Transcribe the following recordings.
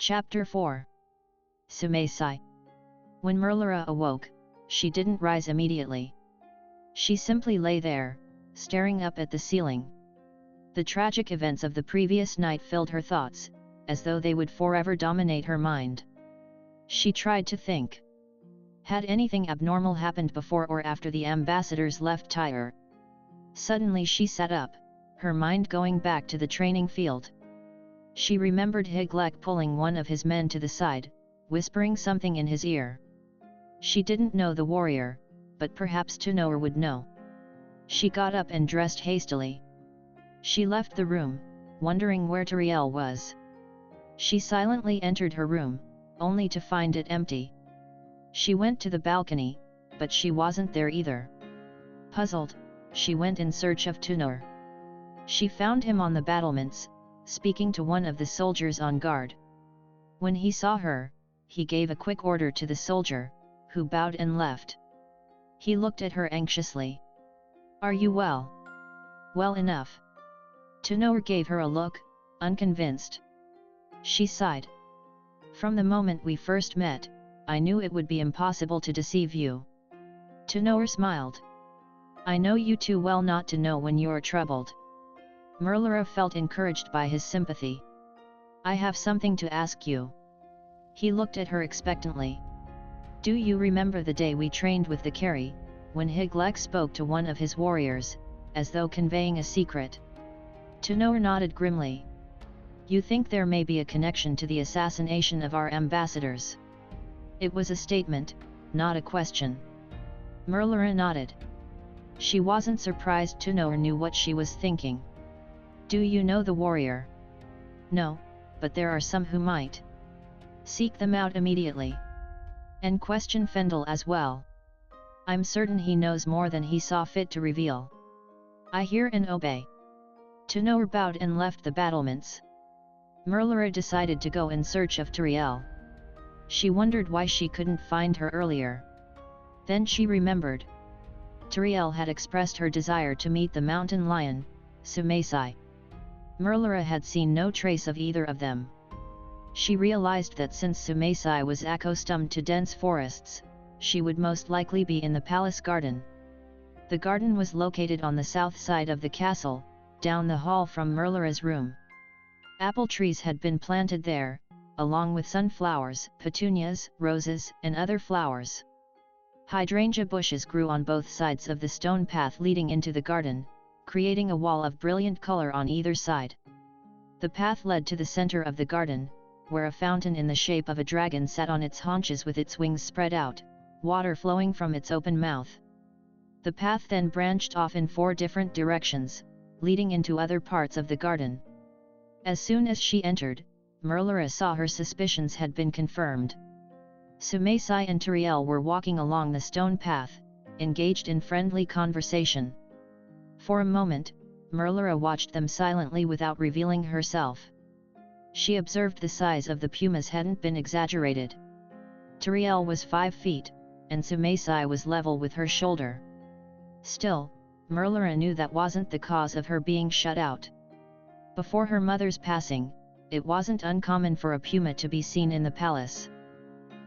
Chapter 4. Sümasi. When Merlara awoke, she didn't rise immediately. She simply lay there, staring up at the ceiling. The tragic events of the previous night filled her thoughts, as though they would forever dominate her mind. She tried to think. Had anything abnormal happened before or after the ambassadors left Tyor? Suddenly she sat up, her mind going back to the training field. She remembered Higlek pulling one of his men to the side, whispering something in his ear. She didn't know the warrior, but perhaps Tyor would know. She got up and dressed hastily. She left the room, wondering where Tyor was. She silently entered her room, only to find it empty. She went to the balcony, but she wasn't there either. Puzzled, she went in search of Tyor. She found him on the battlements, speaking to one of the soldiers on guard. When he saw her, he gave a quick order to the soldier, who bowed and left. He looked at her anxiously. "Are you well?" "Well enough." Tyor gave her a look, unconvinced. She sighed. "From the moment we first met, I knew it would be impossible to deceive you." Tyor smiled. "I know you too well not to know when you're troubled." Merlara felt encouraged by his sympathy. "I have something to ask you." He looked at her expectantly. "Do you remember the day we trained with the carry, when Higlek spoke to one of his warriors, as though conveying a secret?" Tyor nodded grimly. "You think there may be a connection to the assassination of our ambassadors?" It was a statement, not a question. Merlara nodded. She wasn't surprised Tyor knew what she was thinking. "Do you know the warrior?" "No, but there are some who might." "Seek them out immediately. And question Fendel as well. I'm certain he knows more than he saw fit to reveal." "I hear and obey." Tyor bowed and left the battlements. Merlara decided to go in search of Tyor. She wondered why she couldn't find her earlier. Then she remembered. Tyor had expressed her desire to meet the mountain lion, Sümasi. Merlara had seen no trace of either of them. She realized that since Sümasi was accustomed to dense forests, she would most likely be in the palace garden. The garden was located on the south side of the castle, down the hall from Merlara's room. Apple trees had been planted there, along with sunflowers, petunias, roses, and other flowers. Hydrangea bushes grew on both sides of the stone path leading into the garden, creating a wall of brilliant color on either side. The path led to the center of the garden, where a fountain in the shape of a dragon sat on its haunches with its wings spread out, water flowing from its open mouth. The path then branched off in 4 different directions, leading into other parts of the garden. As soon as she entered, Merlara saw her suspicions had been confirmed. Sümasi and Tyor were walking along the stone path, engaged in friendly conversation. For a moment, Merlara watched them silently without revealing herself. She observed the size of the pumas hadn't been exaggerated. Tyor was 5 feet, and Sümasi was level with her shoulder. Still, Merlara knew that wasn't the cause of her being shut out. Before her mother's passing, it wasn't uncommon for a puma to be seen in the palace.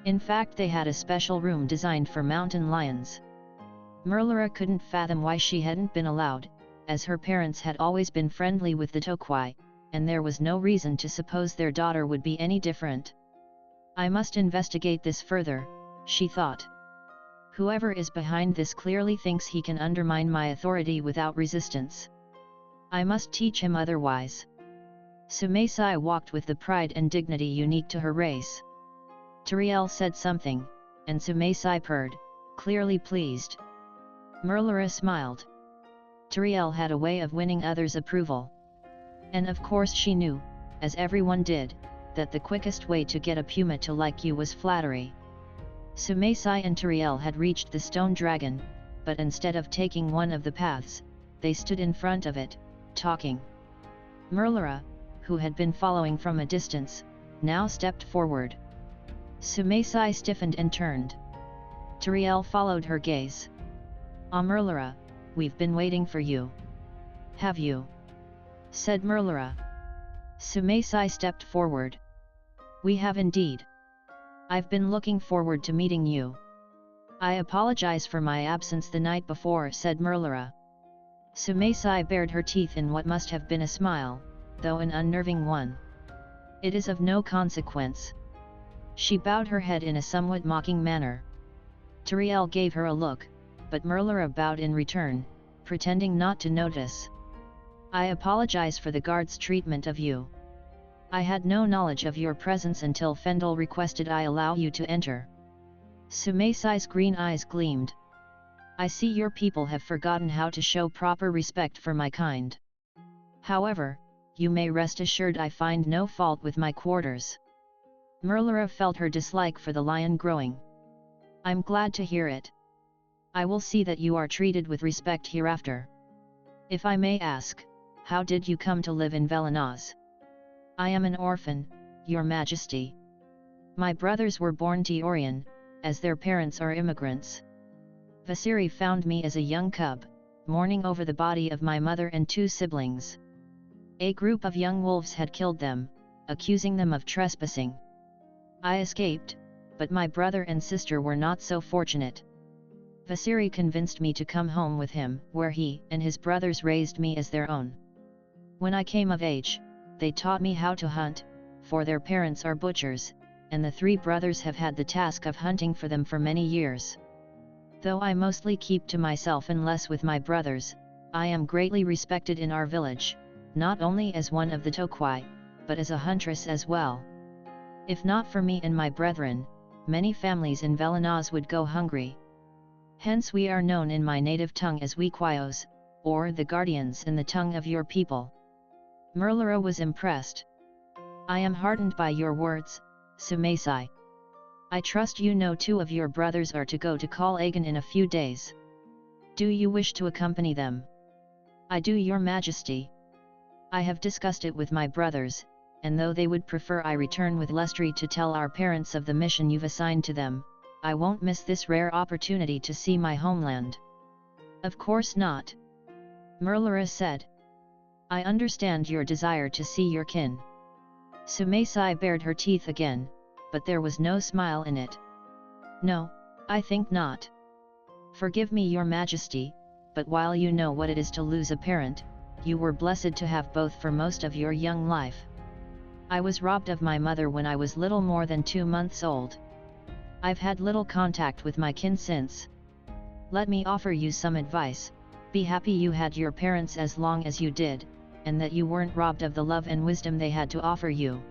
In fact, they had a special room designed for mountain lions. Merlara couldn't fathom why she hadn't been allowed, as her parents had always been friendly with the Tokwai, and there was no reason to suppose their daughter would be any different. "I must investigate this further," she thought. "Whoever is behind this clearly thinks he can undermine my authority without resistance. I must teach him otherwise." Sümasi walked with the pride and dignity unique to her race. Tyor said something, and Sümasi purred, clearly pleased. Merlara smiled. Tyor had a way of winning others' approval. And of course she knew, as everyone did, that the quickest way to get a puma to like you was flattery. Sümasi and Tyor had reached the stone dragon, but instead of taking one of the paths, they stood in front of it, talking. Merlara, who had been following from a distance, now stepped forward. Sümasi stiffened and turned. Tyor followed her gaze. "Ah, Merlara, we've been waiting for you." "Have you?" said Merlara. Sümasi stepped forward. We have indeed. I've been looking forward to meeting you. I apologize for my absence the night before, said Merlara. Sümasi bared her teeth in what must have been a smile, though an unnerving one. It is of no consequence. She bowed her head in a somewhat mocking manner. Tyor gave her a look, but Merlara bowed in return, pretending not to notice. I apologize for the guard's treatment of you. I had no knowledge of your presence until Fendel requested I allow you to enter. Sümasi's green eyes gleamed. I see your people have forgotten how to show proper respect for my kind. However, you may rest assured I find no fault with my quarters. Merlara felt her dislike for the lion growing. I'm glad to hear it. I will see that you are treated with respect hereafter. If I may ask, how did you come to live in Velenaz? I am an orphan, your majesty. My brothers were born Tyorian, as their parents are immigrants. Vasiri found me as a young cub, mourning over the body of my mother and 2 siblings. A group of young wolves had killed them, accusing them of trespassing. I escaped, but my brother and sister were not so fortunate. Vasiri convinced me to come home with him, where he and his brothers raised me as their own. When I came of age, they taught me how to hunt, for their parents are butchers, and the 3 brothers have had the task of hunting for them for many years. Though I mostly keep to myself and less with my brothers, I am greatly respected in our village, not only as one of the Tokwai, but as a huntress as well. If not for me and my brethren, many families in Velenaz would go hungry. Hence we are known in my native tongue as Wequios, or the guardians in the tongue of your people. Merlara was impressed. I am heartened by your words, Sümasi. I trust you know 2 of your brothers are to go to Callagan in a few days. Do you wish to accompany them? I do, your majesty. I have discussed it with my brothers, and though they would prefer I return with Lestri to tell our parents of the mission you've assigned to them, I won't miss this rare opportunity to see my homeland. Of course not. Merlara said. I understand your desire to see your kin. Sümasi bared her teeth again, but there was no smile in it. No, I think not. Forgive me, your majesty, but while you know what it is to lose a parent, you were blessed to have both for most of your young life. I was robbed of my mother when I was little more than 2 months old. I've had little contact with my kin since. Let me offer you some advice. Be happy you had your parents as long as you did, and that you weren't robbed of the love and wisdom they had to offer you.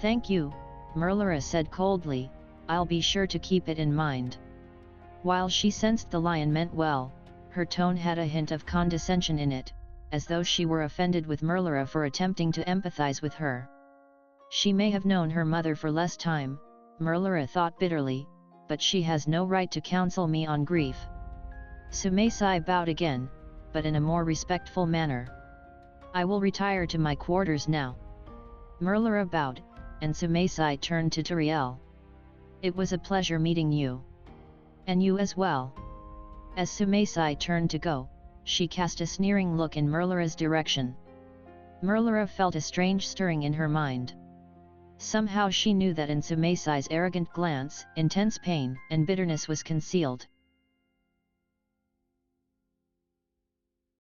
Thank you, Merlara said coldly, I'll be sure to keep it in mind. While she sensed the lion meant well, her tone had a hint of condescension in it, as though she were offended with Merlara for attempting to empathize with her. She may have known her mother for less time, Merlara thought bitterly, but she has no right to counsel me on grief. Sümasi bowed again, but in a more respectful manner. I will retire to my quarters now. Merlara bowed, and Sümasi turned to Tyor. It was a pleasure meeting you. And you as well. As Sümasi turned to go, she cast a sneering look in Merlara's direction. Merlara felt a strange stirring in her mind. Somehow she knew that in Sümasi's arrogant glance, intense pain and bitterness was concealed.